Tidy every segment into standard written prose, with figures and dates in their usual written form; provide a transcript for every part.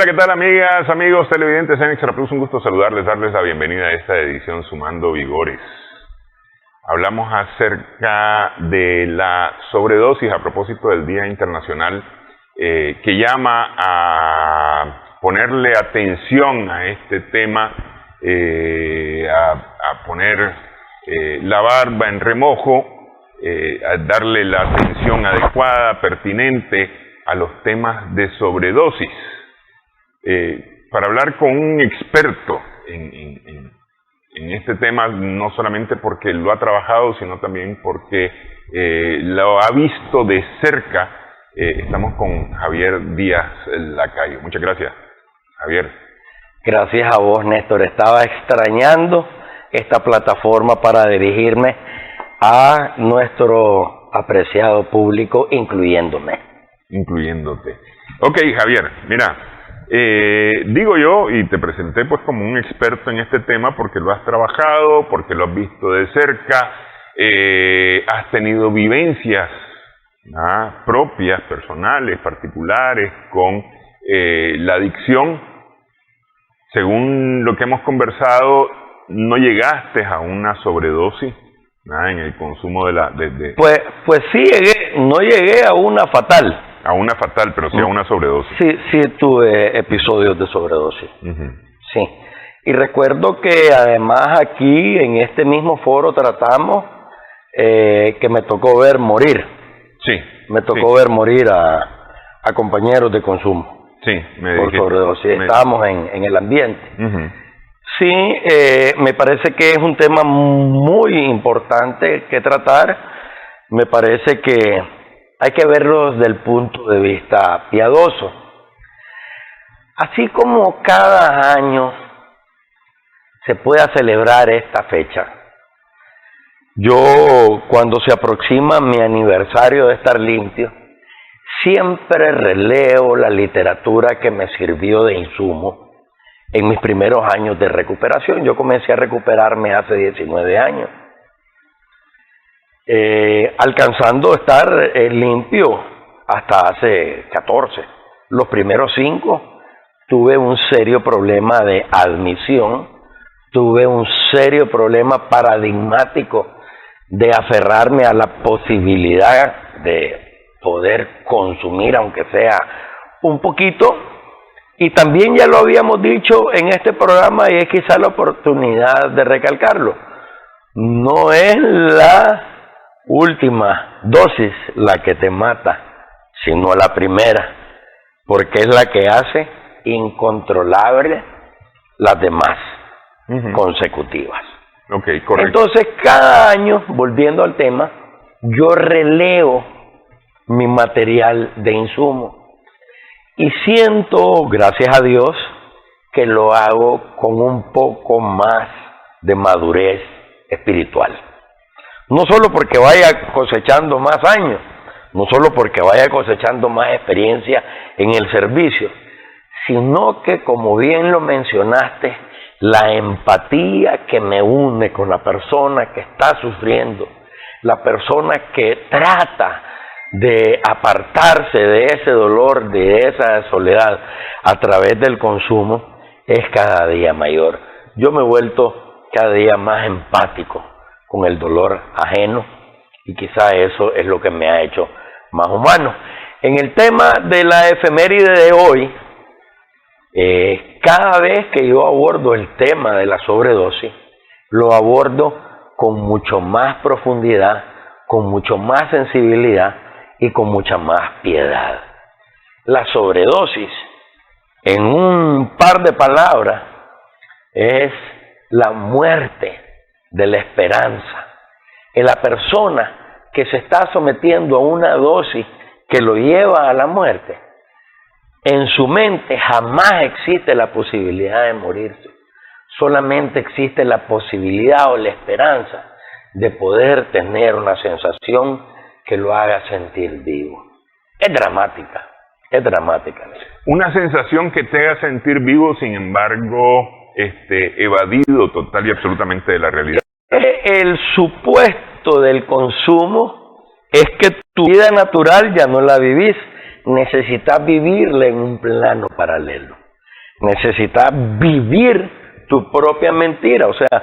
Hola, ¿qué tal amigas, amigos televidentes en Extra Plus? Un gusto saludarles, darles la bienvenida a esta edición Sumando Vigores. Hablamos acerca de la sobredosis a propósito del Día Internacional que llama a ponerle atención a este tema, a poner la barba en remojo, a darle la atención adecuada, pertinente a los temas de sobredosis. Para hablar con un experto en este tema, no solamente porque lo ha trabajado, sino también porque lo ha visto de cerca, estamos con Javier Díaz Lacayo. Muchas gracias, Javier. Gracias a vos, Néstor. Estaba extrañando esta plataforma para dirigirme a nuestro apreciado público, incluyéndome. Incluyéndote. Ok, Javier, mira. Digo yo, y te presenté pues como un experto en este tema porque lo has trabajado, porque lo has visto de cerca, has tenido vivencias propias, personales, particulares con la adicción. Según lo que hemos conversado, no llegaste a una sobredosis en el consumo de Pues sí llegué, no llegué a una fatal. A una fatal, pero sí a una sobredosis. Sí tuve episodios de sobredosis. Sí. Y recuerdo que además aquí, en este mismo foro, tratamos que me tocó ver morir. Sí. Me tocó ver morir a compañeros de consumo. Sí, por sobredosis. Estábamos en el ambiente. Sí, me parece que es un tema muy importante que tratar. Me parece que hay que verlo desde el punto de vista piadoso. Así como cada año se pueda celebrar esta fecha, yo cuando se aproxima mi aniversario de estar limpio, siempre releo la literatura que me sirvió de insumo en mis primeros años de recuperación. Yo comencé a recuperarme hace 19 años. Alcanzando a estar limpio hasta hace 14. Los primeros 5 tuve un serio problema de admisión, tuve un serio problema paradigmático de aferrarme a la posibilidad de poder consumir, aunque sea un poquito, y también ya lo habíamos dicho en este programa y es quizá la oportunidad de recalcarlo. No es la última dosis la que te mata, sino la primera, porque es la que hace incontrolable las demás consecutivas. Okay, correcto. Entonces, cada año, volviendo al tema, yo releo mi material de insumo y siento, gracias a Dios, que lo hago con un poco más de madurez espiritual. No solo porque vaya cosechando más años, no solo porque vaya cosechando más experiencia en el servicio, sino que, como bien lo mencionaste, la empatía que me une con la persona que está sufriendo, la persona que trata de apartarse de ese dolor, de esa soledad a través del consumo, es cada día mayor. Yo me he vuelto cada día más empático con el dolor ajeno y quizá eso es lo que me ha hecho más humano. En el tema de la efeméride de hoy, cada vez que yo abordo el tema de la sobredosis, lo abordo con mucho más profundidad, con mucho más sensibilidad y con mucha más piedad. La sobredosis, en un par de palabras, es la muerte de la esperanza. En la persona que se está sometiendo a una dosis que lo lleva a la muerte, en su mente jamás existe la posibilidad de morirse. Solamente existe la posibilidad o la esperanza de poder tener una sensación que lo haga sentir vivo. Es dramática. Una sensación que te haga sentir vivo, sin embargo, evadido total y absolutamente de la realidad. El supuesto del consumo es que tu vida natural ya no la vivís, necesitas vivirla en un plano paralelo. necesitas vivir tu propia mentira. O sea,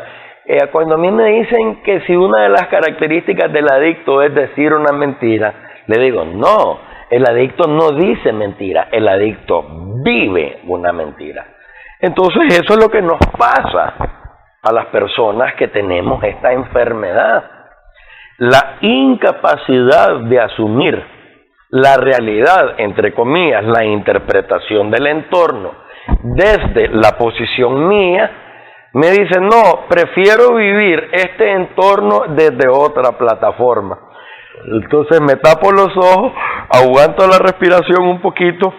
cuando a mí me dicen que si una de las características del adicto es decir una mentira, le digo, no, el adicto no dice mentira, el adicto vive una mentira. Entonces eso es lo que nos pasa a las personas que tenemos esta enfermedad. La incapacidad de asumir la realidad, entre comillas, la interpretación del entorno desde la posición mía, me dice, no, prefiero vivir este entorno desde otra plataforma. Entonces me tapo los ojos, aguanto la respiración un poquito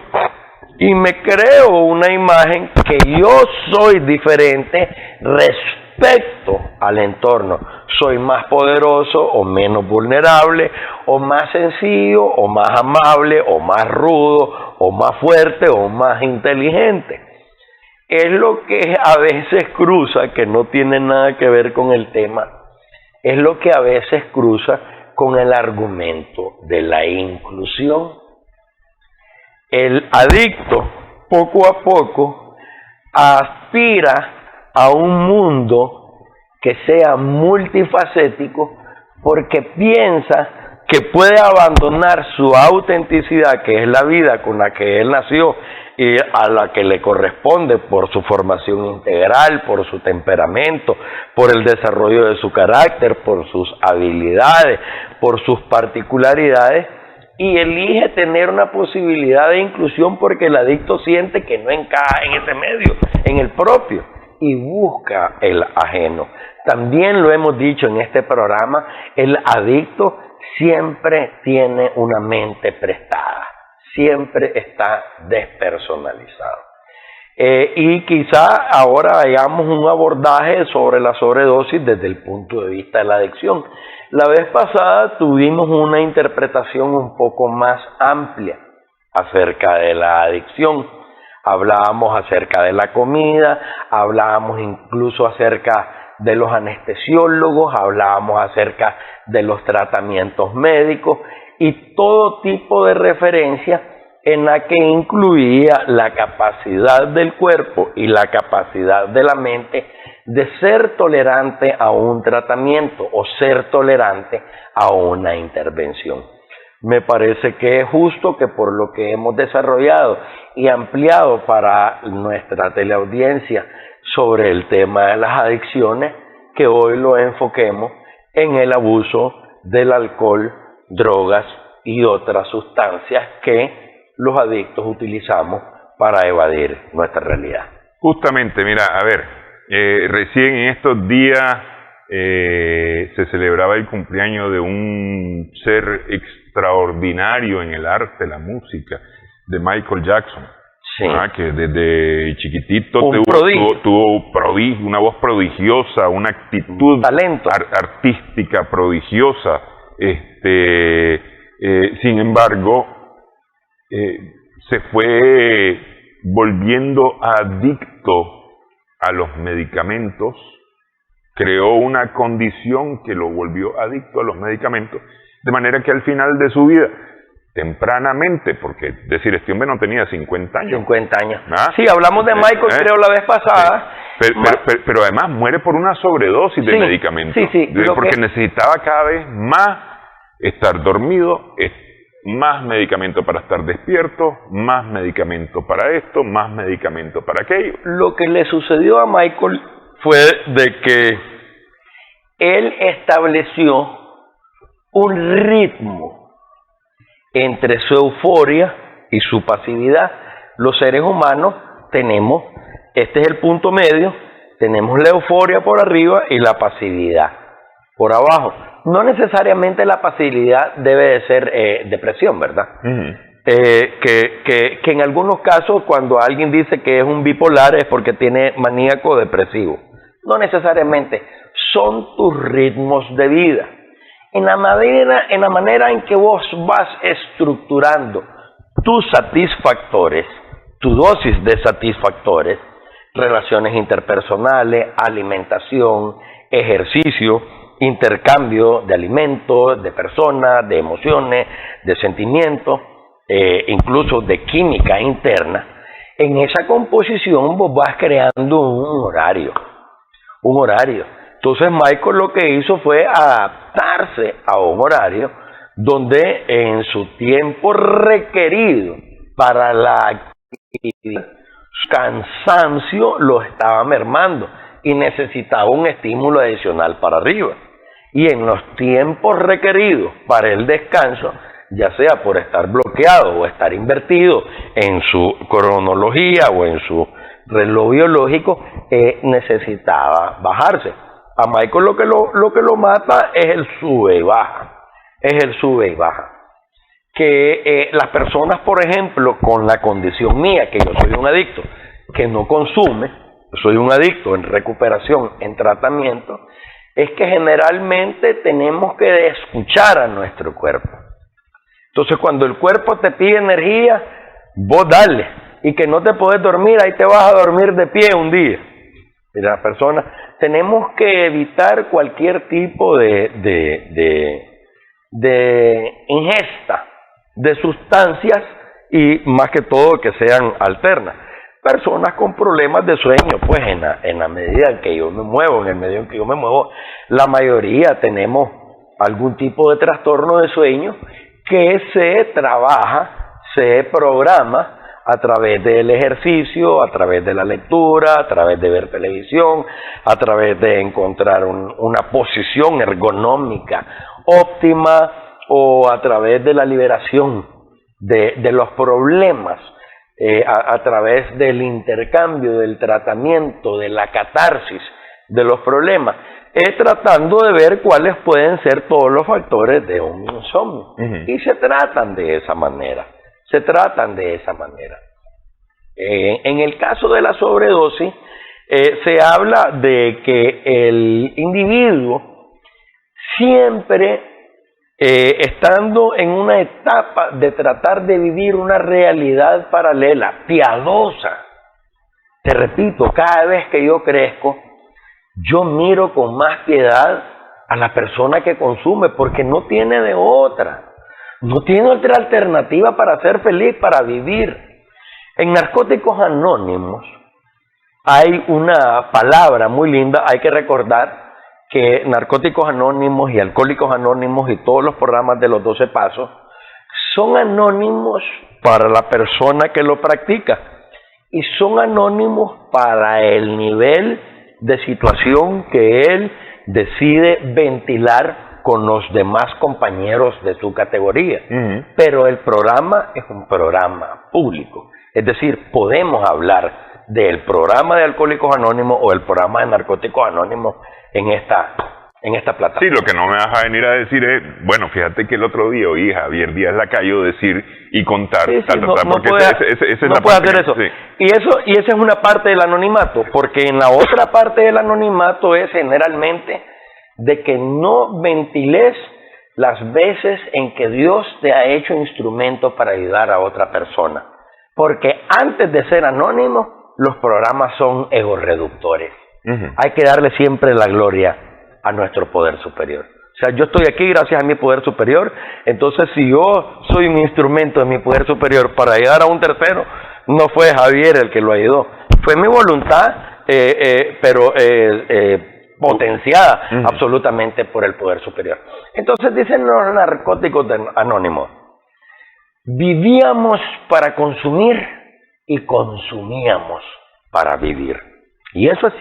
y me creo una imagen que yo soy diferente respecto al entorno. Soy más poderoso o menos vulnerable, o más sencillo o más amable, o más rudo o más fuerte o más inteligente. Es lo que a veces cruza, que no tiene nada que ver con el tema, es lo que a veces cruza con el argumento de la inclusión. El adicto, poco a poco, aspira a un mundo que sea multifacético porque piensa que puede abandonar su autenticidad, que es la vida con la que él nació y a la que le corresponde por su formación integral, por su temperamento, por el desarrollo de su carácter, por sus habilidades, por sus particularidades, y elige tener una posibilidad de inclusión porque el adicto siente que no encaja en ese medio, en el propio, y busca el ajeno. También lo hemos dicho en este programa, el adicto siempre tiene una mente prestada, siempre está despersonalizado. Y quizá ahora hagamos un abordaje sobre la sobredosis desde el punto de vista de la adicción. La vez pasada tuvimos una interpretación un poco más amplia acerca de la adicción. Hablábamos acerca de la comida, hablábamos incluso acerca de los anestesiólogos, hablábamos acerca de los tratamientos médicos y todo tipo de referencia en la que incluía la capacidad del cuerpo y la capacidad de la mente de ser tolerante a un tratamiento o ser tolerante a una intervención. Me parece que es justo que por lo que hemos desarrollado y ampliado para nuestra teleaudiencia sobre el tema de las adicciones, que hoy lo enfoquemos en el abuso del alcohol, drogas y otras sustancias que los adictos utilizamos para evadir nuestra realidad. Justamente, mira, a ver, recién en estos días se celebraba el cumpleaños de un ser extraordinario en el arte, la música, de Michael Jackson. Sí. Que desde chiquitito tuvo una voz prodigiosa, una actitud artística prodigiosa. Sin embargo, se fue volviendo adicto a los medicamentos, creó una condición que lo volvió adicto a los medicamentos, de manera que al final de su vida, tempranamente, porque decir, este hombre no tenía 50 años. 50 años. ¿Ah? Sí, hablamos de Michael, creo, la vez pasada. Sí. Pero además muere por una sobredosis de medicamentos. Sí, porque necesitaba cada vez más estar dormido, más medicamento para estar despierto, más medicamento para esto, más medicamento para aquello. Lo que le sucedió a Michael fue de que él estableció un ritmo entre su euforia y su pasividad. Los seres humanos tenemos, este es el punto medio, tenemos la euforia por arriba y la pasividad por abajo. No necesariamente la pasividad debe de ser depresión, ¿verdad? Uh-huh. Que en algunos casos cuando alguien dice que es un bipolar es porque tiene maníaco depresivo. No necesariamente, son tus ritmos de vida. En la manera en que vos vas estructurando tus satisfactores, tu dosis de satisfactores, relaciones interpersonales, alimentación, ejercicio, intercambio de alimentos, de personas, de emociones, de sentimientos, incluso de química interna, en esa composición vos vas creando un horario. Entonces Michael lo que hizo fue adaptarse a un horario donde en su tiempo requerido para la actividad, su cansancio lo estaba mermando y necesitaba un estímulo adicional para arriba. Y en los tiempos requeridos para el descanso, ya sea por estar bloqueado o estar invertido en su cronología o en su reloj biológico, necesitaba bajarse. A Michael lo que lo mata es el sube y baja. Que las personas, por ejemplo, con la condición mía, que yo soy un adicto, que no consume, soy un adicto en recuperación, en tratamiento, es que generalmente tenemos que escuchar a nuestro cuerpo. Entonces, cuando el cuerpo te pide energía, vos dale, y que no te podés dormir, ahí te vas a dormir de pie un día. Y las personas, tenemos que evitar cualquier tipo de ingesta de sustancias y más que todo que sean alternas. Personas con problemas de sueño, pues en la medida en que yo me muevo, en el medio en que yo me muevo, la mayoría tenemos algún tipo de trastorno de sueño que se trabaja, se programa a través del ejercicio, a través de la lectura, a través de ver televisión, a través de encontrar una posición ergonómica óptima o a través de la liberación de los problemas, a través del intercambio, del tratamiento, de la catarsis de los problemas, tratando de ver cuáles pueden ser todos los factores de un insomnio. Y se tratan de esa manera. En el caso de la sobredosis, se habla de que el individuo siempre estando en una etapa de tratar de vivir una realidad paralela, piadosa. Te repito, cada vez que yo crezco, yo miro con más piedad a la persona que consume, porque no tiene de otra. No tiene otra alternativa para ser feliz, para vivir. En Narcóticos Anónimos hay una palabra muy linda, hay que recordar que Narcóticos Anónimos y Alcohólicos Anónimos y todos los programas de los 12 pasos son anónimos para la persona que lo practica y son anónimos para el nivel de situación que él decide ventilar con los demás compañeros de su categoría. Pero el programa es un programa público, es decir, podemos hablar del programa de Alcohólicos Anónimos o el programa de Narcóticos Anónimos en esta plataforma. Sí, lo que no me vas a venir a decir es, bueno, fíjate que el otro día oí a Javier Díaz Lacayo decir y contar, no puede hacer eso. Sí. Y esa es una parte del anonimato, porque en la otra parte del anonimato es generalmente de que no ventiles las veces en que Dios te ha hecho instrumento para ayudar a otra persona. Porque antes de ser anónimo, los programas son egorreductores. Hay que darle siempre la gloria a nuestro poder superior. O sea, yo estoy aquí gracias a mi poder superior, entonces si yo soy un instrumento de mi poder superior para ayudar a un tercero, no fue Javier el que lo ayudó. Fue mi voluntad, pero potenciada absolutamente por el poder superior. Entonces dicen los Narcóticos Anónimos, vivíamos para consumir y consumíamos para vivir. Y eso es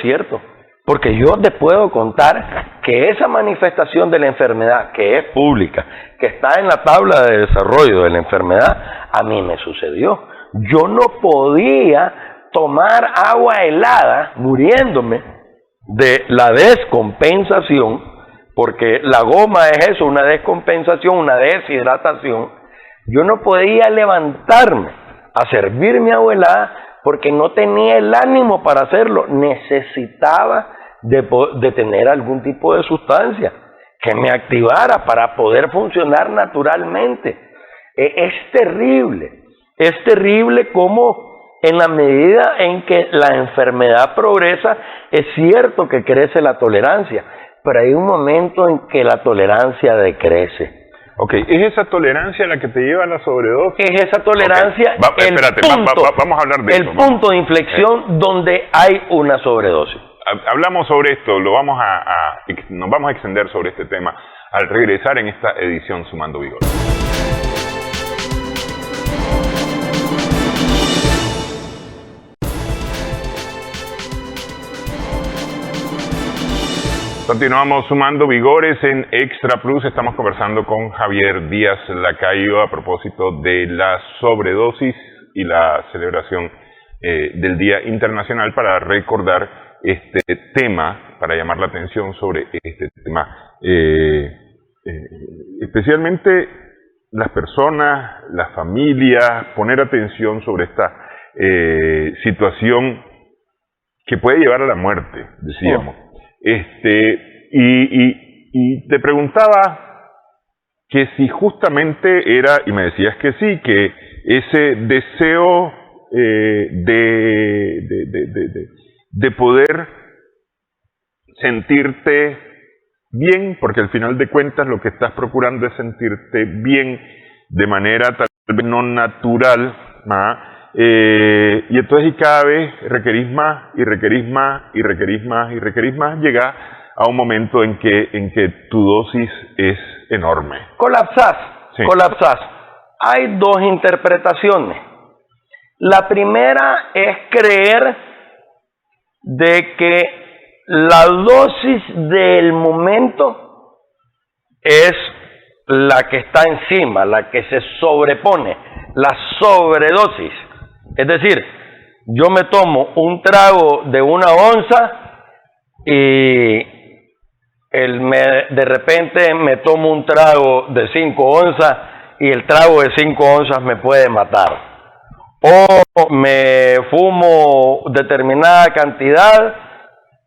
cierto, porque yo te puedo contar que esa manifestación de la enfermedad, que es pública, que está en la tabla de desarrollo de la enfermedad, a mí me sucedió. Yo no podía tomar agua helada muriéndome de la descompensación, porque la goma es eso, una descompensación, una deshidratación. Yo no podía levantarme a servirme agua helada porque no tenía el ánimo para hacerlo. Necesitaba de tener algún tipo de sustancia que me activara para poder funcionar naturalmente. Es terrible cómo en la medida en que la enfermedad progresa, es cierto que crece la tolerancia, pero hay un momento en que la tolerancia decrece. Ok, ¿es esa tolerancia la que te lleva a la sobredosis? Es esa tolerancia vamos a hablar de eso. El punto de inflexión donde hay una sobredosis. Hablamos sobre esto, nos vamos a extender sobre este tema al regresar en esta edición Sumando Vigor. Continuamos Sumando Vigores en Extra Plus. Estamos conversando con Javier Díaz Lacayo a propósito de la sobredosis y la celebración del Día Internacional para recordar este tema, para llamar la atención sobre este tema. Especialmente las personas, las familias, poner atención sobre esta situación que puede llevar a la muerte, decíamos. Y te preguntaba que si justamente era, y me decías que sí, que ese deseo de poder sentirte bien, porque al final de cuentas lo que estás procurando es sentirte bien de manera tal vez no natural, y entonces cada vez requerís más, llega a un momento en que tu dosis es enorme. Colapsás. Hay dos interpretaciones. La primera es creer de que la dosis del momento es la que está encima, la que se sobrepone, la sobredosis. Es decir, yo me tomo un trago de 1 onza y de repente me tomo un trago de 5 onzas y el trago de 5 onzas me puede matar. O me fumo determinada cantidad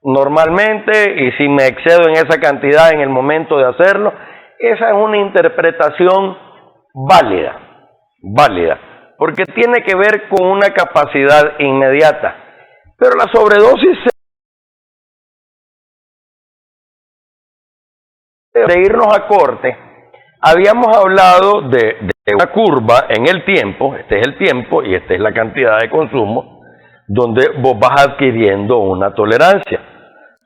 normalmente y si me excedo en esa cantidad en el momento de hacerlo, esa es una interpretación válida, porque tiene que ver con una capacidad inmediata. Pero la sobredosis de irnos a corte, habíamos hablado de una curva en el tiempo, este es el tiempo y esta es la cantidad de consumo, donde vos vas adquiriendo una tolerancia.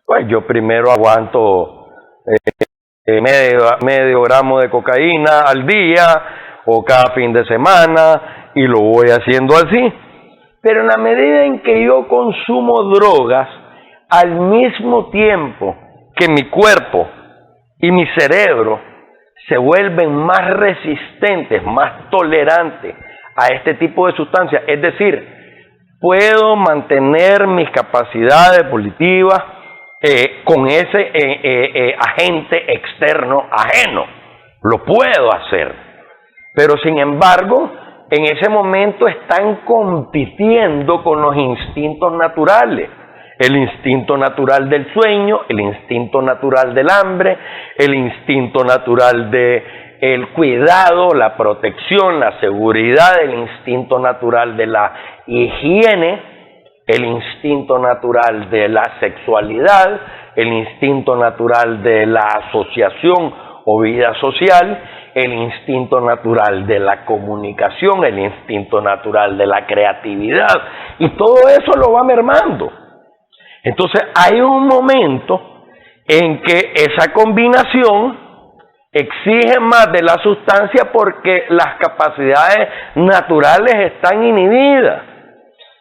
Pues yo primero aguanto medio gramo de cocaína al día o cada fin de semana y lo voy haciendo así. Pero en la medida en que yo consumo drogas, al mismo tiempo que mi cuerpo y mi cerebro se vuelven más resistentes, más tolerantes a este tipo de sustancias, es decir, puedo mantener mis capacidades volitivas con ese agente externo ajeno, lo puedo hacer, pero sin embargo, en ese momento están compitiendo con los instintos naturales. El instinto natural del sueño, el instinto natural del hambre, el instinto natural del cuidado, la protección, la seguridad, el instinto natural de la higiene, el instinto natural de la sexualidad, el instinto natural de la asociación o vida social, el instinto natural de la comunicación, el instinto natural de la creatividad, y todo eso lo va mermando. Entonces hay un momento en que esa combinación exige más de la sustancia porque las capacidades naturales están inhibidas.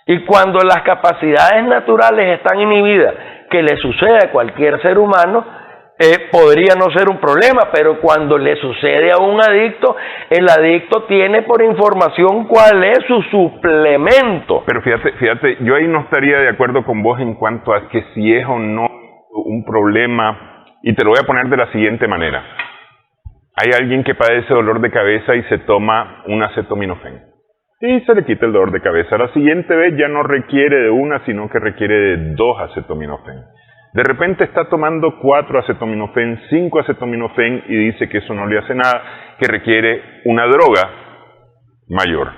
Y cuando las capacidades naturales están inhibidas, que le sucede a cualquier ser humano, podría no ser un problema, pero cuando le sucede a un adicto, el adicto tiene por información cuál es su suplemento. Pero fíjate, yo ahí no estaría de acuerdo con vos en cuanto a que si es o no un problema, y te lo voy a poner de la siguiente manera. Hay alguien que padece dolor de cabeza y se toma un acetaminofén y se le quita el dolor de cabeza. La siguiente vez ya no requiere de una, sino que requiere de 2 acetaminofén. De repente está tomando 4 acetaminofén, 5 acetaminofén y dice que eso no le hace nada, que requiere una droga mayor,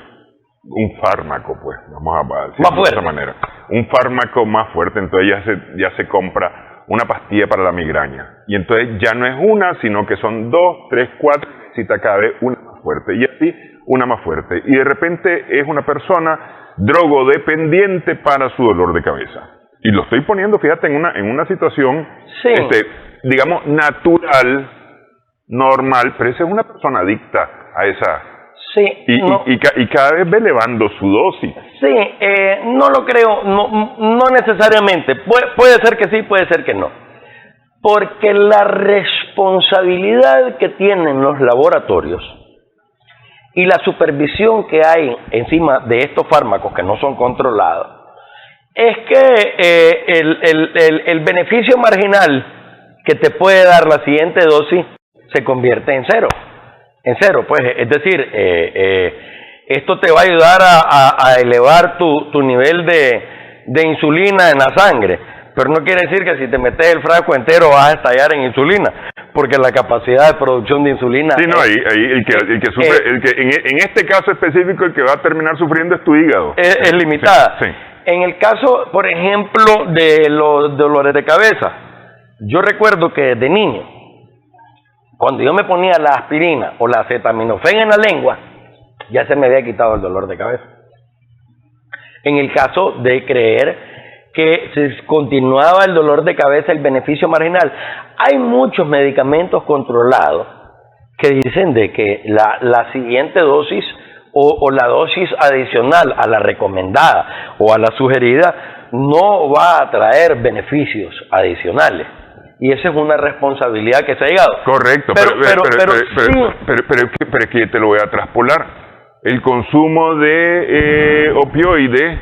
un fármaco, pues, vamos a decirlo de esa manera, un fármaco más fuerte. Entonces ya se compra una pastilla para la migraña. Y entonces ya no es una, sino que son 2, 3, 4, si te cabe una más fuerte. Y así, una más fuerte. Y de repente es una persona drogodependiente para su dolor de cabeza. Y lo estoy poniendo, fíjate, en una situación, Sí. digamos, natural, normal, pero esa es una persona adicta a esa. Sí, Y cada vez va elevando su dosis. sí, no lo creo, no necesariamente. Puede ser que sí, puede ser que no. Porque la responsabilidad que tienen los laboratorios y la supervisión que hay encima de estos fármacos que no son controlados es que el beneficio marginal que te puede dar la siguiente dosis se convierte en cero. En cero, pues, es decir, esto te va a ayudar a elevar tu nivel de insulina en la sangre, pero no quiere decir que si te metes el frasco entero vas a estallar en insulina, porque la capacidad de producción de insulina sí, no, ahí el que sufre, en este caso específico, el que va a terminar sufriendo es tu hígado. Es limitada. Sí, sí. En el caso, por ejemplo, de los dolores de cabeza, yo recuerdo que desde niño, cuando yo me ponía la aspirina o la acetaminofén en la lengua, ya se me había quitado el dolor de cabeza. En el caso de creer que si continuaba el dolor de cabeza, el beneficio marginal, hay muchos medicamentos controlados que dicen de que la siguiente dosis o la dosis adicional a la recomendada o a la sugerida no va a traer beneficios adicionales. Y esa es una responsabilidad que se ha llegado. Correcto, pero es que te lo voy a traspolar. El consumo de opioides,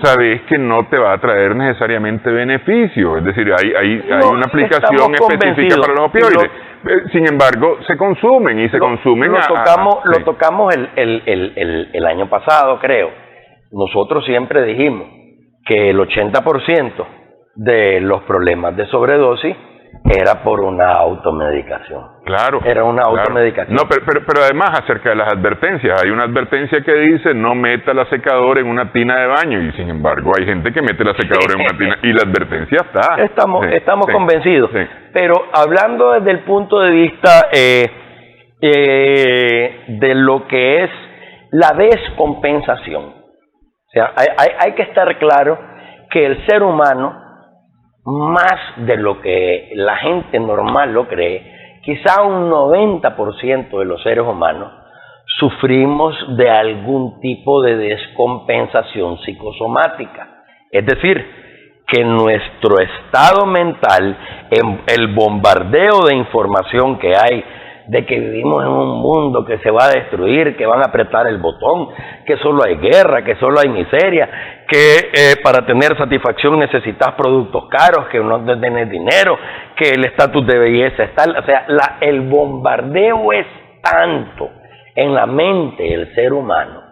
sabes que no te va a traer necesariamente beneficio. Es decir, hay una aplicación específica para los opioides. Sin embargo, se consumen y se consumen. Lo tocamos el año pasado, creo. Nosotros siempre dijimos que el 80% de los problemas de sobredosis era por una automedicación. Claro. Era una automedicación. No, pero además acerca de las advertencias, hay una advertencia que dice no meta la secadora en una tina de baño, y sin embargo hay gente que mete la secadora en una tina, y la advertencia está. Estamos convencidos. Sí. Pero hablando desde el punto de vista de lo que es la descompensación. O sea, hay que estar claro que el ser humano, más de lo que la gente normal lo cree, quizá un 90% de los seres humanos sufrimos de algún tipo de descompensación psicosomática. Es decir, que nuestro estado mental, el bombardeo de información que hay, de que vivimos en un mundo que se va a destruir, que van a apretar el botón, que solo hay guerra, que solo hay miseria, que para tener satisfacción necesitas productos caros, que no tenés dinero, que el estatus de belleza es tal. O sea, el bombardeo es tanto en la mente del ser humano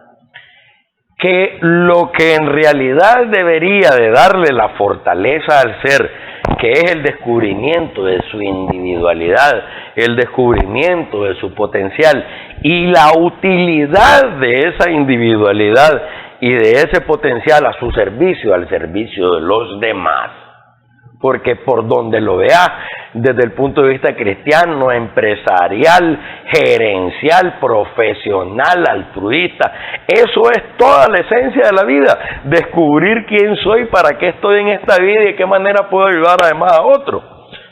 que lo que en realidad debería de darle la fortaleza al ser, que es el descubrimiento de su individualidad, el descubrimiento de su potencial y la utilidad de esa individualidad y de ese potencial a su servicio, al servicio de los demás. Porque por donde lo veas, desde el punto de vista cristiano, empresarial, gerencial, profesional, altruista, eso es toda la esencia de la vida, descubrir quién soy, para qué estoy en esta vida y de qué manera puedo ayudar además a otro.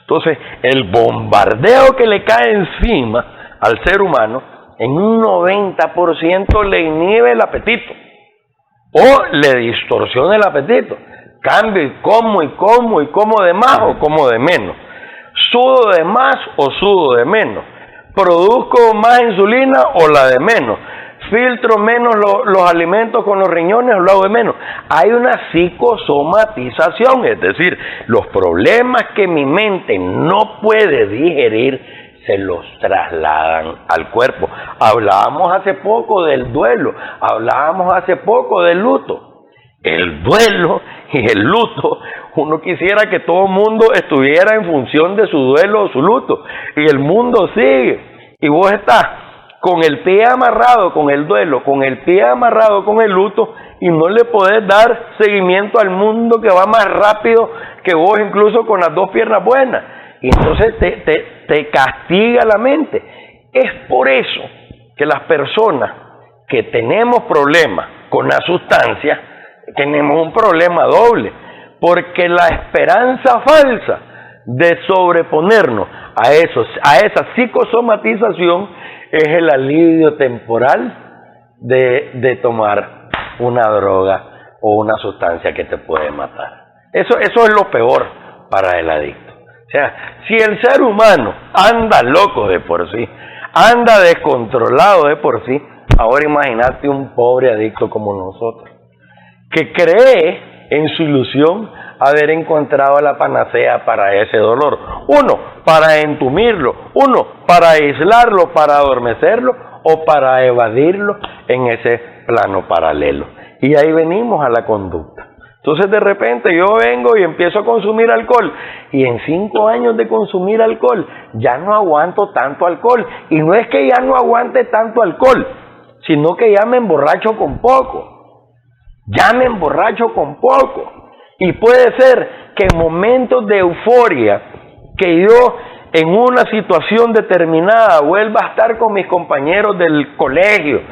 Entonces, el bombardeo que le cae encima al ser humano, en un 90% le inhibe el apetito o le distorsiona el apetito. Cambio y como de más o como de menos. Sudo de más o sudo de menos. Produzco más insulina o la de menos. Filtro menos los alimentos con los riñones o lo hago de menos. Hay una psicosomatización, es decir, los problemas que mi mente no puede digerir se los trasladan al cuerpo. Hablábamos hace poco del duelo, hablábamos hace poco del luto. El duelo y el luto, uno quisiera que todo el mundo estuviera en función de su duelo o su luto, y el mundo sigue, y vos estás con el pie amarrado con el duelo, con el pie amarrado con el luto, y no le podés dar seguimiento al mundo que va más rápido que vos, incluso con las dos piernas buenas. Y entonces te castiga la mente. Es por eso que las personas que tenemos problemas con la sustancia, tenemos un problema doble, porque la esperanza falsa de sobreponernos a esa psicosomatización es el alivio temporal de tomar una droga o una sustancia que te puede matar. Eso es lo peor para el adicto. O sea, si el ser humano anda loco de por sí, anda descontrolado de por sí, ahora imagínate un pobre adicto como nosotros, que cree en su ilusión haber encontrado la panacea para ese dolor. Uno, para entumirlo. Uno, para aislarlo, para adormecerlo o para evadirlo en ese plano paralelo. Y ahí venimos a la conducta. Entonces de repente yo vengo y empiezo a consumir alcohol, y en 5 años de consumir alcohol ya no aguanto tanto alcohol. Y no es que ya no aguante tanto alcohol, sino que ya me emborracho con poco. Ya me emborracho con poco. Y puede ser que en momentos de euforia, que yo en una situación determinada vuelva a estar con mis compañeros del colegio,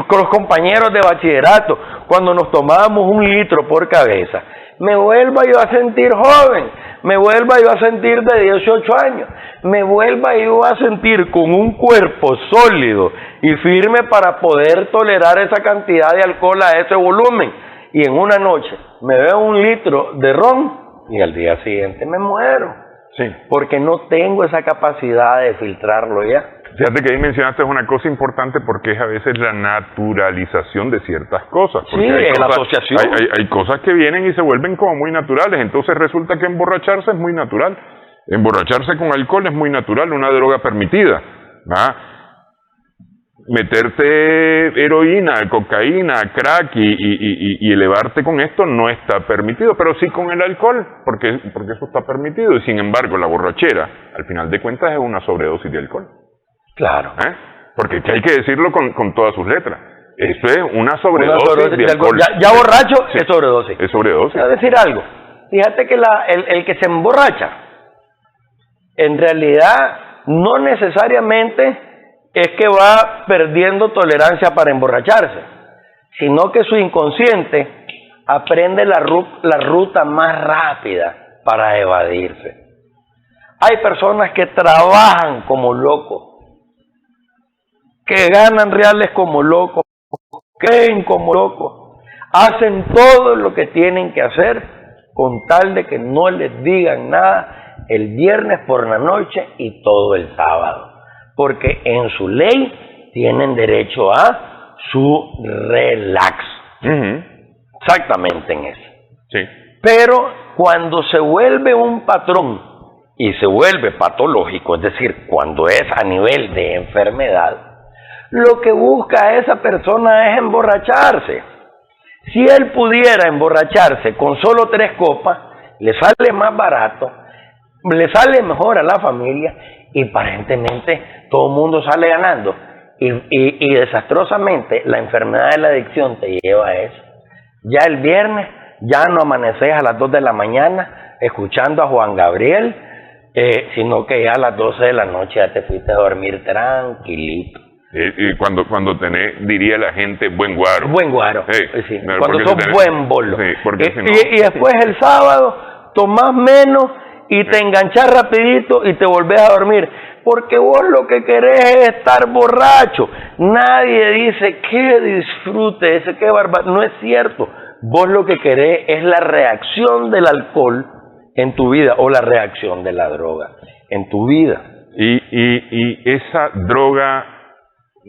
con los compañeros de bachillerato, cuando nos tomábamos 1 litro por cabeza, me vuelva yo a sentir joven, me vuelva yo a sentir de 18 años, me vuelva yo a sentir con un cuerpo sólido y firme para poder tolerar esa cantidad de alcohol a ese volumen. Y en una noche me veo 1 litro de ron y al día siguiente me muero. Sí. Porque no tengo esa capacidad de filtrarlo ya. Fíjate que ahí mencionaste una cosa importante, porque es a veces la naturalización de ciertas cosas. Sí, es la asociación. Hay cosas que vienen y se vuelven como muy naturales. Entonces resulta que emborracharse es muy natural. Emborracharse con alcohol es muy natural, una droga permitida. Meterte heroína, cocaína, crack y elevarte con esto no está permitido, pero sí con el alcohol, porque eso está permitido. Y sin embargo, la borrachera, al final de cuentas, es una sobredosis de alcohol. Claro. Porque hay que decirlo con todas sus letras. Eso es una sobredosis de alcohol. Ya borracho, sí, es sobredosis. Es sobredosis. Voy a decir algo. Fíjate que el que se emborracha, en realidad, no necesariamente es que va perdiendo tolerancia para emborracharse, sino que su inconsciente aprende la ruta más rápida para evadirse. Hay personas que trabajan como locos, que ganan reales como locos, creen como locos, hacen todo lo que tienen que hacer con tal de que no les digan nada el viernes por la noche y todo el sábado. Porque en su ley tienen derecho a su relax. Exactamente en eso. Sí. Pero cuando se vuelve un patrón y se vuelve patológico, es decir, cuando es a nivel de enfermedad, lo que busca esa persona es emborracharse. Si él pudiera emborracharse con solo 3 copas, le sale más barato, le sale mejor a la familia, y aparentemente todo el mundo sale ganando. Y desastrosamente la enfermedad de la adicción te lleva a eso. Ya el viernes ya no amaneces a las 2 de la mañana escuchando a Juan Gabriel, sino que ya a las 12 de la noche ya te fuiste a dormir tranquilito. Y cuando tenés, diría la gente, buen guaro. Buen guaro, sí. Cuando sos buen bolo. Sí, porque si no, y después el sábado tomás menos y te enganchás rapidito y te volvés a dormir, porque vos lo que querés es estar borracho. Nadie dice que disfrute, ese qué barbaridad. No es cierto. Vos lo que querés es la reacción del alcohol en tu vida, o la reacción de la droga en tu vida. Y esa droga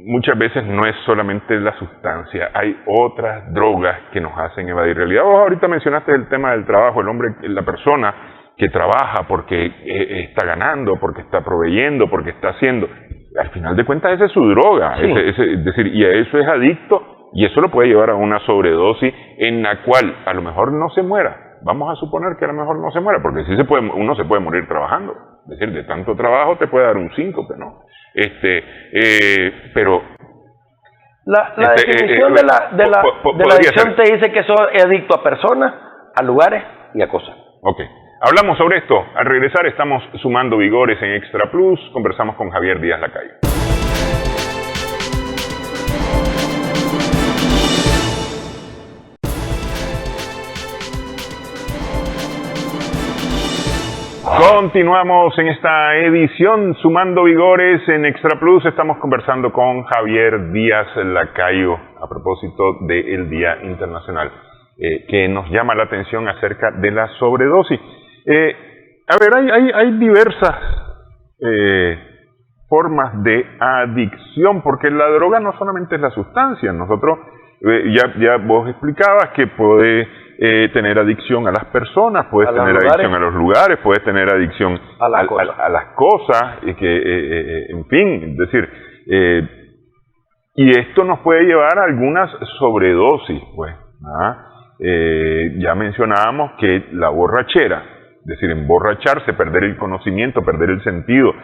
muchas veces no es solamente la sustancia, hay otras drogas que nos hacen evadir realidad. Vos ahorita mencionaste el tema del trabajo, el hombre, la persona que trabaja porque está ganando, porque está proveyendo, porque está haciendo. Al final de cuentas esa es su droga, sí. Es decir, y a eso es adicto, y eso lo puede llevar a una sobredosis en la cual a lo mejor no se muera. Vamos a suponer que a lo mejor no se muera, porque sí uno se puede morir trabajando. Es decir, de tanto trabajo te puede dar un síncope, ¿no? Pero La definición de la adicción te dice que soy adicto a personas, a lugares y a cosas. Ok. Hablamos sobre esto. Al regresar estamos sumando vigores en Extra Plus. Conversamos con Javier Díaz Lacayo. Continuamos en esta edición Sumando Vigores en Extra Plus. Estamos conversando con Javier Díaz Lacayo a propósito del Día Internacional, que nos llama la atención acerca de la sobredosis. A ver, hay diversas formas de adicción, porque la droga no solamente es la sustancia. Nosotros, ya vos explicabas que puede tener adicción a las personas, puedes tener adicción a los lugares, puedes tener adicción a las cosas, en fin, es decir, y esto nos puede llevar a algunas sobredosis, pues. Ya mencionábamos que la borrachera, es decir, emborracharse, perder el conocimiento, perder el sentido,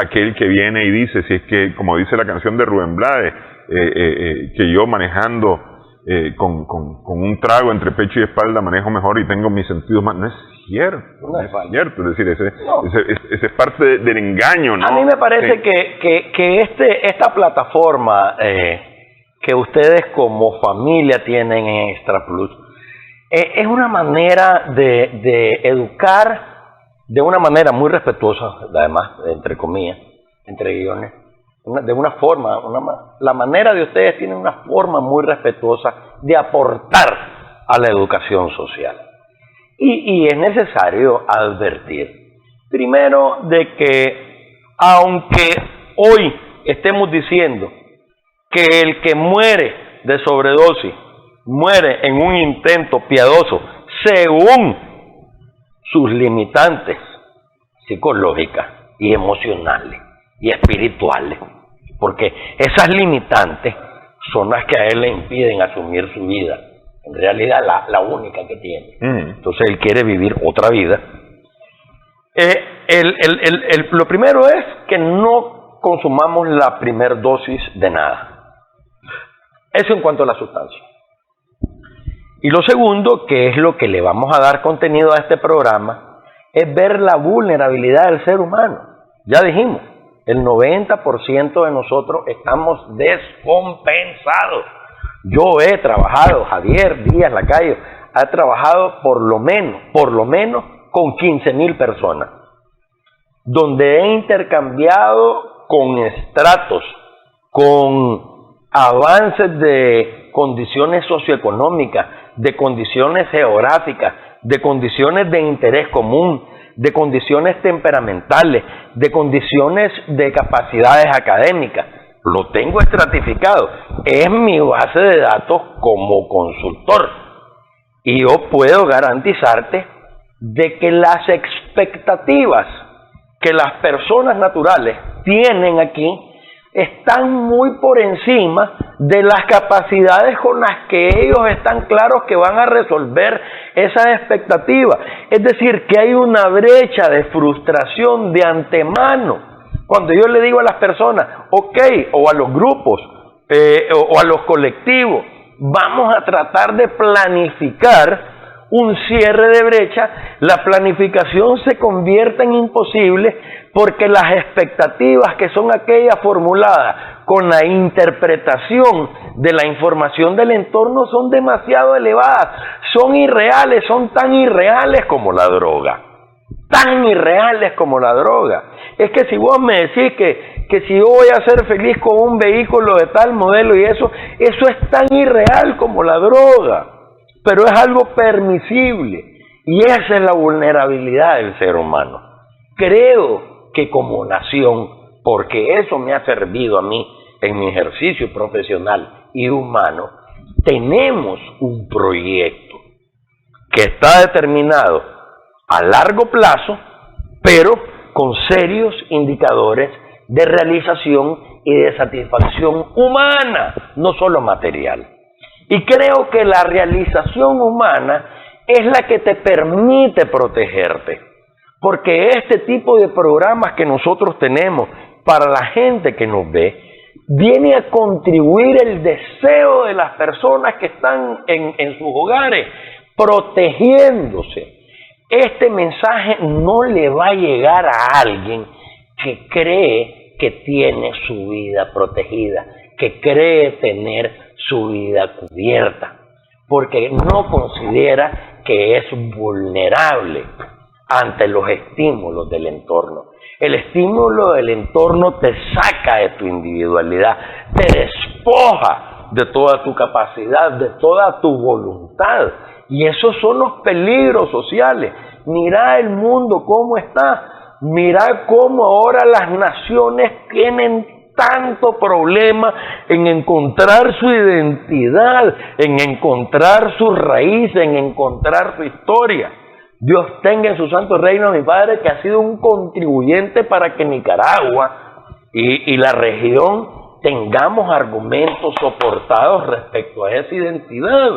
aquel que viene y dice, si es que, como dice la canción de Rubén Blades, que yo manejando con un trago entre pecho y espalda manejo mejor y tengo mis sentidos más. No es cierto, no es cierto. Es decir, ese es parte del engaño, ¿no? A mí me parece que esta plataforma que ustedes como familia tienen en Extra Plus es una manera de educar de una manera muy respetuosa, además, entre comillas, entre guiones, de una forma, la manera de ustedes tiene una forma muy respetuosa de aportar a la educación social. Y es necesario advertir, primero, de que aunque hoy estemos diciendo que el que muere de sobredosis muere en un intento piadoso según sus limitantes psicológicas y emocionales y espirituales, porque esas limitantes son las que a él le impiden asumir su vida, en realidad la única que tiene. Entonces él quiere vivir otra vida. Lo primero es que no consumamos la primer dosis de nada. Eso en cuanto a la sustancia. Y lo segundo, que es lo que le vamos a dar contenido a este programa, es ver la vulnerabilidad del ser humano. Ya dijimos, el 90% de nosotros estamos descompensados. Yo he trabajado, Javier Díaz Lacayo ha trabajado por lo menos con 15,000 personas, donde he intercambiado con estratos, con avances de condiciones socioeconómicas, de condiciones geográficas, de condiciones de interés común, de condiciones temperamentales, de condiciones de capacidades académicas. Lo tengo estratificado. Es mi base de datos como consultor. Y yo puedo garantizarte de que las expectativas que las personas naturales tienen aquí están muy por encima de las capacidades con las que ellos están claros que van a resolver esas expectativas. Es decir, que hay una brecha de frustración de antemano. Cuando yo le digo a las personas, ok, o a los grupos, o a los colectivos, vamos a tratar de planificar un cierre de brecha, la planificación se convierte en imposible porque las expectativas que son aquellas formuladas con la interpretación de la información del entorno son demasiado elevadas, son irreales, son tan irreales como la droga. Tan irreales como la droga. Es que si vos me decís que si yo voy a ser feliz con un vehículo de tal modelo y eso es tan irreal como la droga. Pero es algo permisible. Y esa es la vulnerabilidad del ser humano. Creo que como nación, porque eso me ha servido a mí en mi ejercicio profesional y humano, tenemos un proyecto que está determinado a largo plazo, pero con serios indicadores de realización y de satisfacción humana, no solo material. Y creo que la realización humana es la que te permite protegerte, porque este tipo de programas que nosotros tenemos para la gente que nos ve, viene a contribuir el deseo de las personas que están en sus hogares, protegiéndose. Este mensaje no le va a llegar a alguien que cree que tiene su vida protegida, que cree tener su vida cubierta, porque no considera que es vulnerable ante los estímulos del entorno. El estímulo del entorno te saca de tu individualidad, te despoja de toda tu capacidad, de toda tu voluntad. Y esos son los peligros sociales. Mira el mundo cómo está. Mira cómo ahora las naciones tienen tanto problema en encontrar su identidad, en encontrar sus raíces, en encontrar su historia. Dios tenga en su santo reino a mi padre, que ha sido un contribuyente para que Nicaragua y la región tengamos argumentos soportados respecto a esa identidad.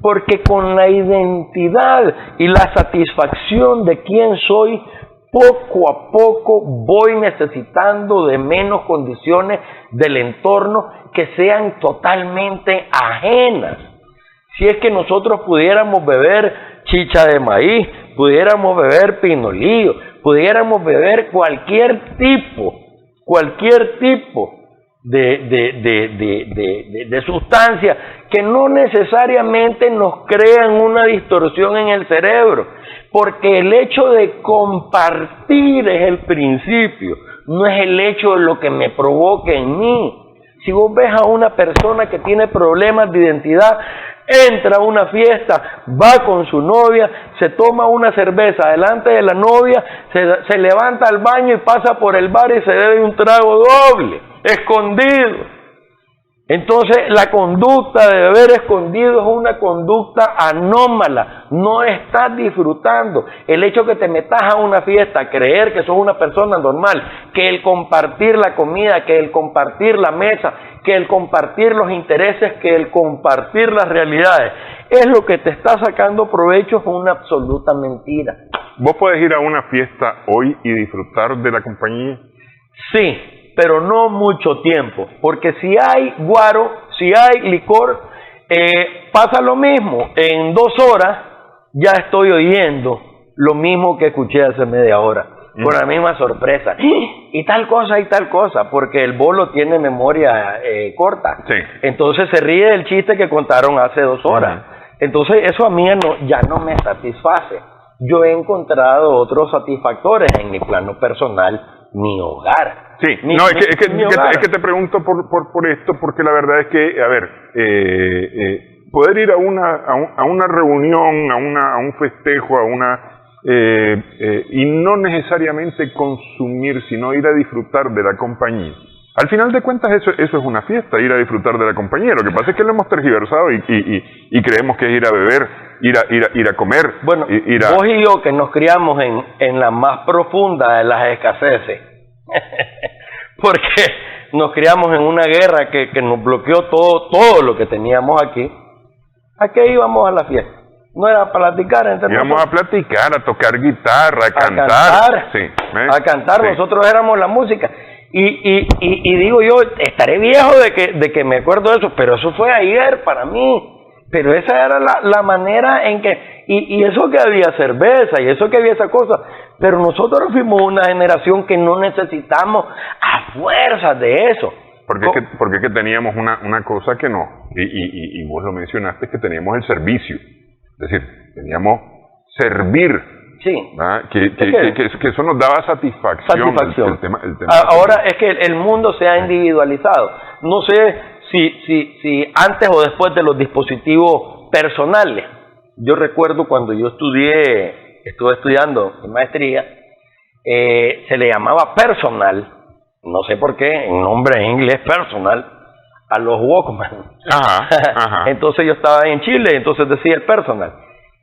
Porque con la identidad y la satisfacción de quién soy, poco a poco voy necesitando de menos condiciones del entorno que sean totalmente ajenas. Si es que nosotros pudiéramos beber chicha de maíz, pudiéramos beber pinolillo, pudiéramos beber cualquier tipo de sustancia que no necesariamente nos crean una distorsión en el cerebro, porque el hecho de compartir es el principio, no es el hecho de lo que me provoque en mí. Si vos ves a una persona que tiene problemas de identidad, entra a una fiesta, va con su novia, se toma una cerveza delante de la novia, se levanta al baño y pasa por el bar y se bebe un trago doble, escondido. Entonces la conducta de beber escondido es una conducta anómala, no estás disfrutando. El hecho que te metas a una fiesta, creer que sos una persona normal, que el compartir la comida, que el compartir la mesa, que el compartir los intereses, que el compartir las realidades, es lo que te está sacando provecho, es una absoluta mentira. ¿Vos podés ir a una fiesta hoy y disfrutar de la compañía? Sí, pero no mucho tiempo, porque si hay guaro, si hay licor, pasa lo mismo. En 2 horas ya estoy oyendo lo mismo que escuché hace media hora, con la misma sorpresa. Y tal cosa, porque el bolo tiene memoria corta. Sí. Entonces se ríe del chiste que contaron hace 2 horas. Entonces eso a mí ya no me satisface. Yo he encontrado otros satisfactores en mi plano personal, mi hogar. Sí, es que te pregunto por esto, porque la verdad es que, a ver, poder ir a una reunión, a un festejo, y no necesariamente consumir, sino ir a disfrutar de la compañía. Al final de cuentas eso es una fiesta, ir a disfrutar de la compañía. Lo que pasa es que lo hemos tergiversado y creemos que es ir a beber, ir a comer. Bueno, vos y yo que nos criamos en la más profunda de las escaseces, porque nos criamos en una guerra que nos bloqueó todo lo que teníamos aquí. ¿A qué íbamos a la fiesta? No era para platicar entre nosotros. Íbamos a platicar, a tocar guitarra, a cantar. Sí, a cantar, sí. Nosotros éramos la música. Y digo yo, estaré viejo de que me acuerdo de eso, pero eso fue ayer para mí. Pero esa era la manera en que... Y eso que había cerveza, y eso que había esa cosa. Pero nosotros fuimos una generación que no necesitamos a fuerzas de eso. Porque es que teníamos una cosa que no, y vos lo mencionaste, que teníamos el servicio. Es decir, teníamos servir. Sí. Que eso nos daba satisfacción. El tema ahora es que el mundo se ha individualizado. No sé si antes o después de los dispositivos personales. Yo recuerdo cuando yo estuve estudiando en maestría, se le llamaba personal, no sé por qué, en nombre en inglés personal, a los Walkman. Ajá. Entonces yo estaba en Chile, entonces decía el personal.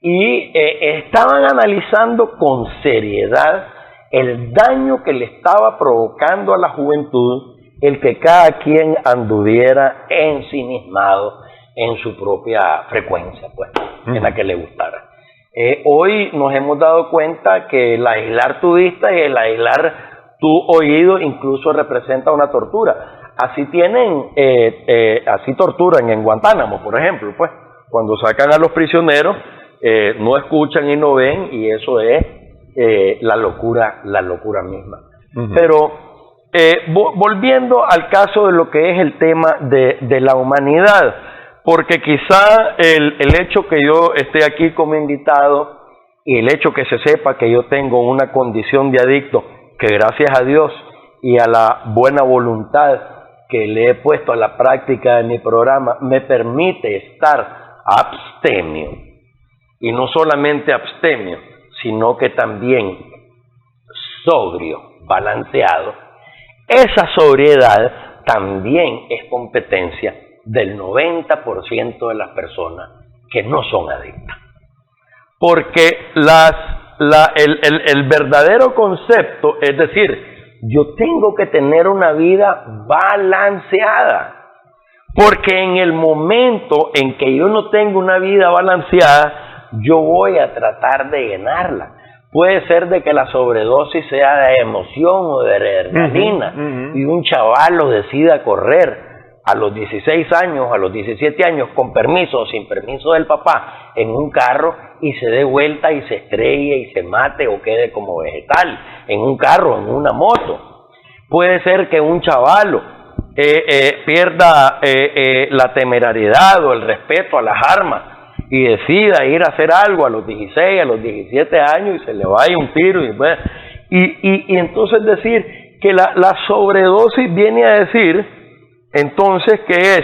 Y estaban analizando con seriedad el daño que le estaba provocando a la juventud el que cada quien anduviera ensimismado en su propia frecuencia, pues, en la que le gustara. Hoy nos hemos dado cuenta que el aislar tu vista y el aislar tu oído incluso representa una tortura. así tienen, así torturan en Guantánamo, por ejemplo, pues, cuando sacan a los prisioneros, no escuchan y no ven, y eso es la locura misma. Pero volviendo al caso de lo que es el tema de la humanidad, porque quizá el hecho que yo esté aquí como invitado y el hecho que se sepa que yo tengo una condición de adicto, que gracias a Dios y a la buena voluntad que le he puesto a la práctica de mi programa, me permite estar abstemio. Y no solamente abstemio, sino que también sobrio, balanceado. Esa sobriedad también es competencia del 90% de las personas que no son adictas. Porque el verdadero concepto, es decir, yo tengo que tener una vida balanceada. Porque en el momento en que yo no tengo una vida balanceada, yo voy a tratar de llenarla. Puede ser de que la sobredosis sea de emoción o de adrenalina, y un chavalo decida correr a los 16 años, a los 17 años, con permiso o sin permiso del papá, en un carro, y se dé vuelta y se estrelle y se mate o quede como vegetal en un carro, en una moto. Puede ser que un chavalo pierda la temerariedad o el respeto a las armas y decida ir a hacer algo a los 16, a los 17 años y se le vaya un tiro. Y entonces decir que la sobredosis viene a decir entonces que es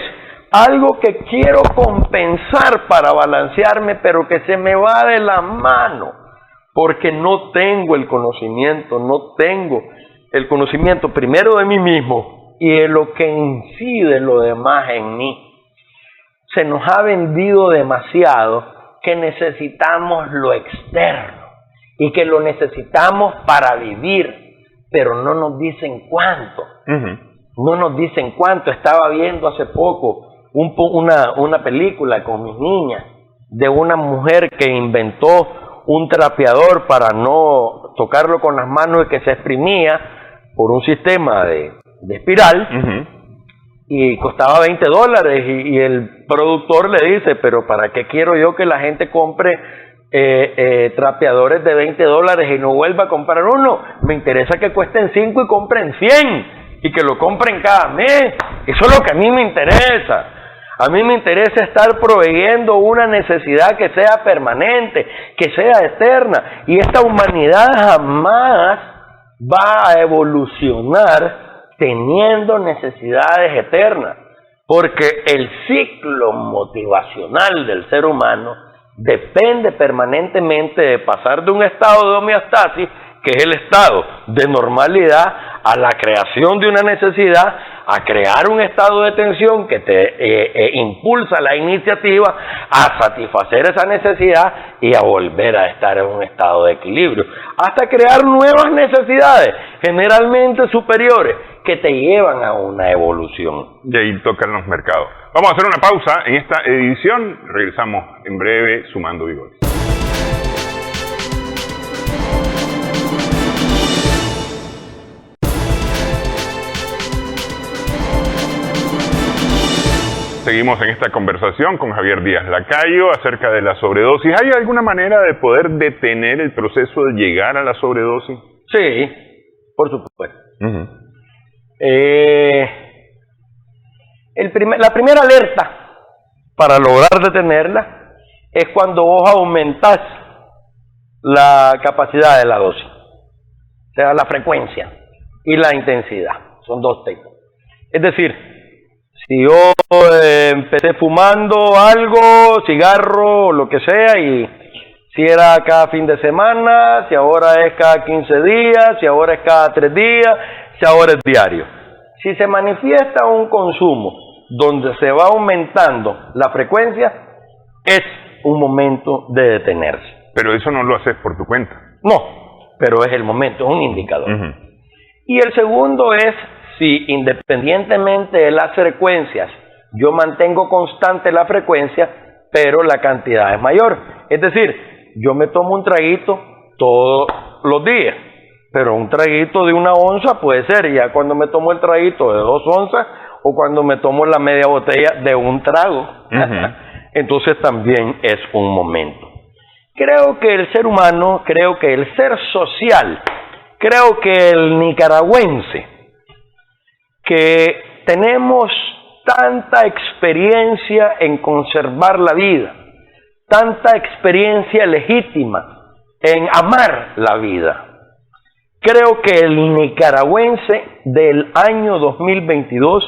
algo que quiero compensar para balancearme, pero que se me va de la mano, porque no tengo el conocimiento, primero de mí mismo y de lo que incide lo demás en mí. Se nos ha vendido demasiado que necesitamos lo externo y que lo necesitamos para vivir, pero no nos dicen cuánto. No nos dicen cuánto. Estaba viendo hace poco una película con mis niñas de una mujer que inventó un trapeador para no tocarlo con las manos y que se exprimía por un sistema de espiral, y costaba $20, y el productor le dice, pero ¿para qué quiero yo que la gente compre trapeadores de $20 y no vuelva a comprar uno? Me interesa que cuesten 5 y compren 100 y que lo compren cada mes. Eso es lo que a mí me interesa. A mí me interesa estar proveyendo una necesidad que sea permanente, que sea eterna, y esta humanidad jamás va a evolucionar teniendo necesidades eternas, porque el ciclo motivacional del ser humano depende permanentemente de pasar de un estado de homeostasis, que es el estado de normalidad, a la creación de una necesidad, a crear un estado de tensión que te impulsa la iniciativa, a satisfacer esa necesidad y a volver a estar en un estado de equilibrio, hasta crear nuevas necesidades, generalmente superiores, que te llevan a una evolución. Y ahí tocan los mercados. Vamos a hacer una pausa en esta edición. Regresamos en breve, Sumando Vigores. Seguimos en esta conversación con Javier Díaz Lacayo acerca de la sobredosis. ¿Hay alguna manera de poder detener el proceso de llegar a la sobredosis? Sí, por supuesto. La primera alerta para lograr detenerla es cuando vos aumentás la capacidad de la dosis, o sea, la frecuencia y la intensidad. Son dos temas. Es decir, si yo empecé fumando algo, cigarro, lo que sea, y si era cada fin de semana, si ahora es cada 15 días, si ahora es cada 3 días, si ahora es diario. Si se manifiesta un consumo donde se va aumentando la frecuencia, es un momento de detenerse. Pero eso no lo haces por tu cuenta. No, pero es el momento, es un indicador. Y el segundo es si independientemente de las frecuencias, yo mantengo constante la frecuencia, pero la cantidad es mayor. Es decir, yo me tomo un traguito todos los días pero un traguito de 1 onza puede ser, ya cuando me tomo el traguito de 2 onzas o cuando me tomo la media botella de un trago, entonces también es un momento. Creo que el ser humano, creo que el ser social, creo que el nicaragüense, que tenemos tanta experiencia en conservar la vida, tanta experiencia legítima en amar la vida. Creo que el nicaragüense del año 2022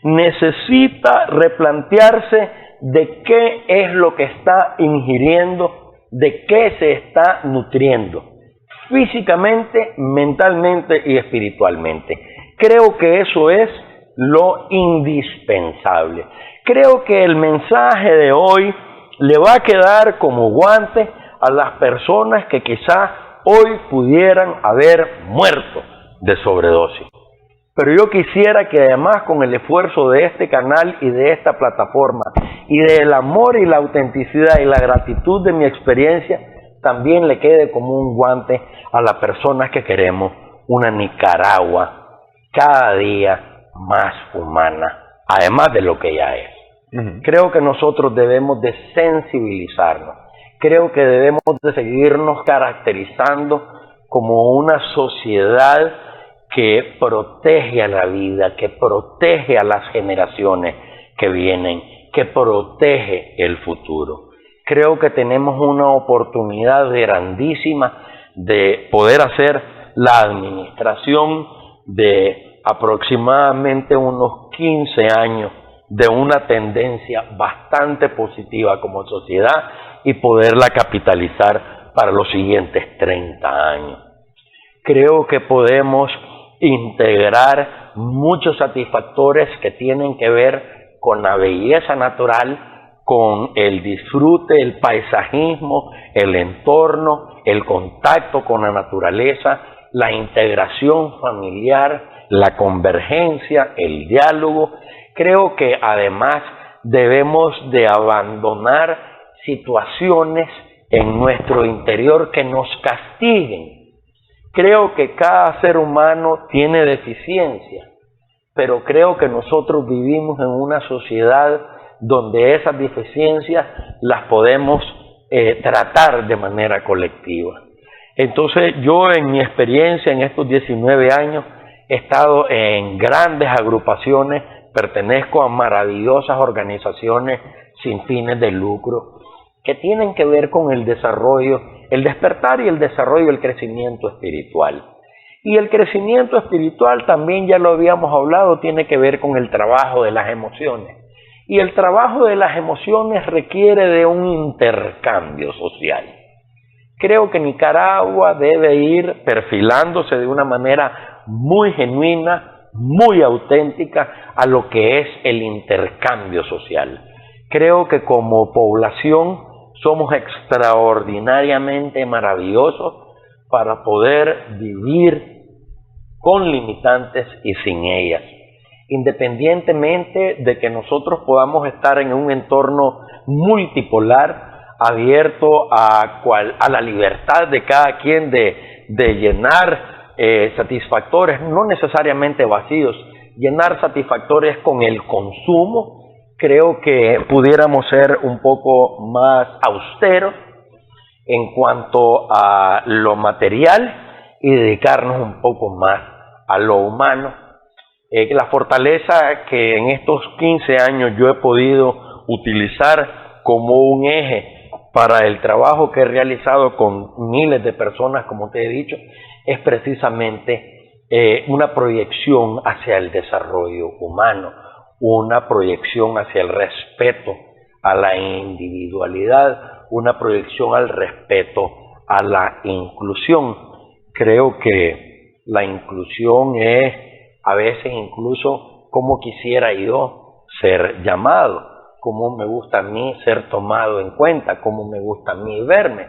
necesita replantearse de qué es lo que está ingiriendo, de qué se está nutriendo, físicamente, mentalmente y espiritualmente. Creo que eso es lo indispensable. Creo que el mensaje de hoy le va a quedar como guante a las personas que quizá hoy pudieran haber muerto de sobredosis. Pero yo quisiera que además con el esfuerzo de este canal y de esta plataforma y del amor y la autenticidad y la gratitud de mi experiencia, también le quede como un guante a las personas que queremos una Nicaragua cada día más humana, además de lo que ya es. Creo que nosotros debemos de sensibilizarnos, creo que debemos de seguirnos caracterizando como una sociedad que protege a la vida, que protege a las generaciones que vienen, que protege el futuro. Creo que tenemos una oportunidad grandísima de poder hacer la administración de aproximadamente unos 15 años de una tendencia bastante positiva como sociedad y poderla capitalizar para los siguientes 30 años. Creo que podemos integrar muchos satisfactores que tienen que ver con la belleza natural, con el disfrute, el paisajismo, el entorno, el contacto con la naturaleza, la integración familiar, la convergencia, el diálogo. Creo que además debemos de abandonar situaciones en nuestro interior que nos castiguen. Creo que cada ser humano tiene deficiencias, pero creo que nosotros vivimos en una sociedad donde esas deficiencias las podemos tratar de manera colectiva. Entonces yo en mi experiencia en estos 19 años he estado en grandes agrupaciones, pertenezco a maravillosas organizaciones sin fines de lucro que tienen que ver con el desarrollo, el despertar y el desarrollo y el crecimiento espiritual. Y el crecimiento espiritual también ya lo habíamos hablado, tiene que ver con el trabajo de las emociones. Y el trabajo de las emociones requiere de un intercambio social. Creo que Nicaragua debe ir perfilándose de una manera muy genuina, muy auténtica a lo que es el intercambio social. Creo que como población somos extraordinariamente maravillosos para poder vivir con limitantes y sin ellas. Independientemente de que nosotros podamos estar en un entorno multipolar, abierto a la libertad de cada quien de llenar satisfactores, no necesariamente vacíos, llenar satisfactores con el consumo. Creo que pudiéramos ser un poco más austeros en cuanto a lo material y dedicarnos un poco más a lo humano. La fortaleza que en estos 15 años yo he podido utilizar como un eje para el trabajo que he realizado con miles de personas, como te he dicho, es precisamente una proyección hacia el desarrollo humano, una proyección hacia el respeto a la individualidad, una proyección al respeto a la inclusión. Creo que la inclusión es a veces incluso como quisiera yo ser llamado, como me gusta a mí ser tomado en cuenta, como me gusta a mí verme.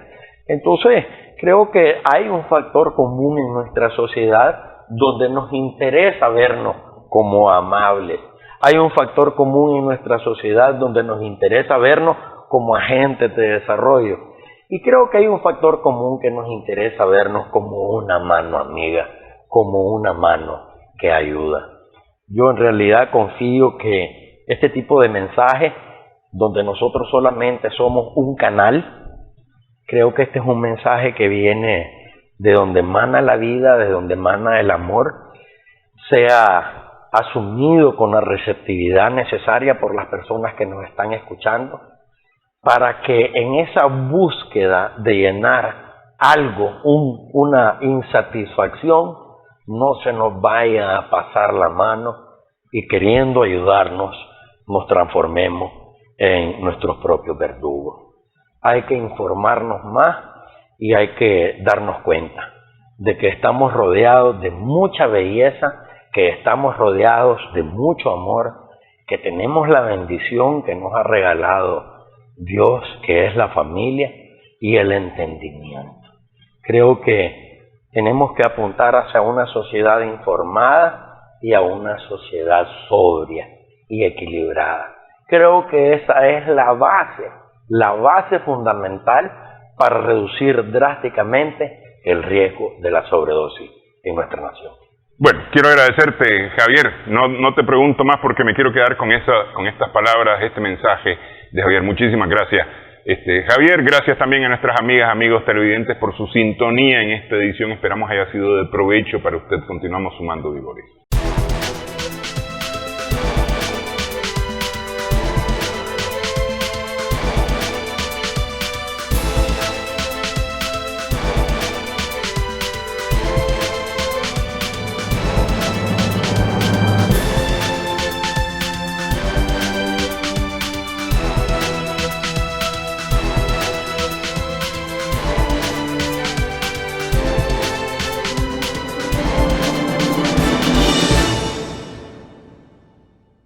Entonces, creo que hay un factor común en nuestra sociedad donde nos interesa vernos como amables. Hay un factor común en nuestra sociedad donde nos interesa vernos como agentes de desarrollo. Y creo que hay un factor común que nos interesa vernos como una mano amiga, como una mano que ayuda. Yo en realidad confío que este tipo de mensajes, donde nosotros solamente somos un canal, creo que este es un mensaje que viene de donde emana la vida, de donde emana el amor, sea asumido con la receptividad necesaria por las personas que nos están escuchando, para que en esa búsqueda de llenar algo, una insatisfacción, no se nos vaya a pasar la mano y queriendo ayudarnos, nos transformemos en nuestros propios verdugos. Hay que informarnos más y hay que darnos cuenta de que estamos rodeados de mucha belleza, que estamos rodeados de mucho amor, que tenemos la bendición que nos ha regalado Dios, que es la familia y el entendimiento. Creo que tenemos que apuntar hacia una sociedad informada y a una sociedad sobria y equilibrada. Creo que esa es la base fundamental para reducir drásticamente el riesgo de la sobredosis en nuestra nación. Bueno, quiero agradecerte, Javier. No te pregunto más porque me quiero quedar con estas palabras, este mensaje de Javier. Muchísimas gracias, Javier. Gracias también a nuestras amigas, amigos televidentes por su sintonía en esta edición. Esperamos haya sido de provecho para usted. Continuamos sumando vigores.